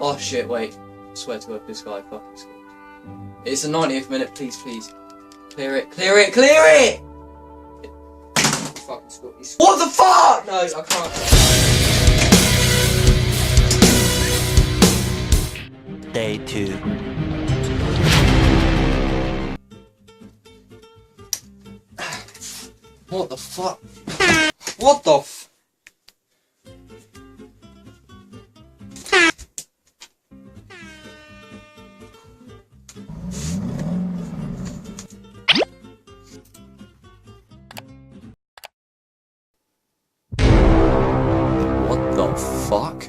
Oh shit, wait. I swear to God, this guy fucking scored. It's the 90th minute, please, please. Clear it, clear it, clear it! Fucking scored. What the fuck? No, I can't. Day 2. What the fuck? What the f... What the fuck?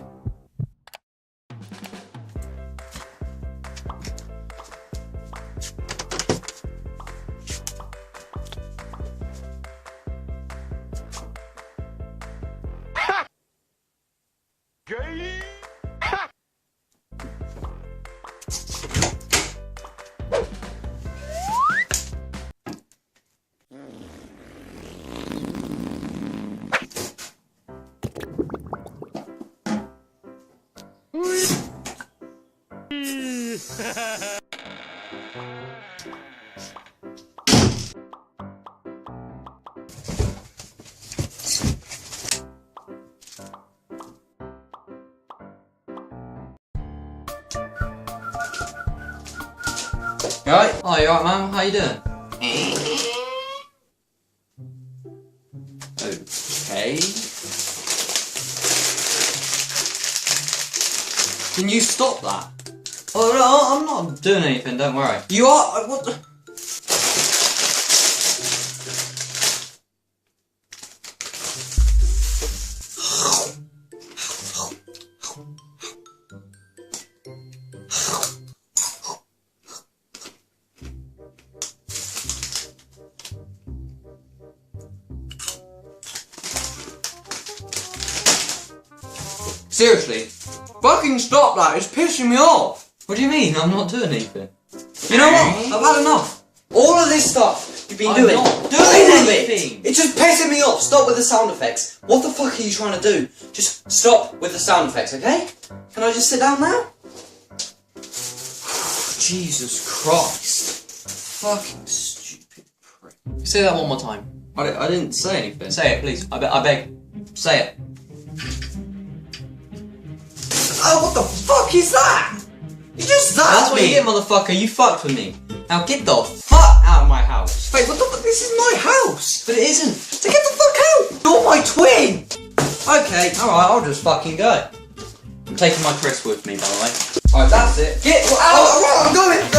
You alright? Oh, you alright, man? How you doing? Okay. Can you stop that? Oh no, I'm not doing anything, don't worry. You are? What the? Seriously? Fucking stop that, it's pissing me off! What do you mean? I'm not doing anything. You know what? I've had enough. All of this stuff you've been doing. Not doing anything! It's just pissing me off. Stop with the sound effects. What the fuck are you trying to do? Just stop with the sound effects, okay? Can I just sit down now? Jesus Christ. Fucking stupid prick. Say that one more time. I didn't say anything. Say it, please. I beg. Say it. Oh, what the fuck is that? You just zapped That's what me. you get, motherfucker. You fucked with me. Now get the fuck out of my house. Wait, what the fuck? This is my house. But it isn't. So get the fuck out. You're my twin. Okay, alright, I'll just fucking go. I'm taking my Chris with me, by the way. Alright, that's it. Get out. Alright, I'm going.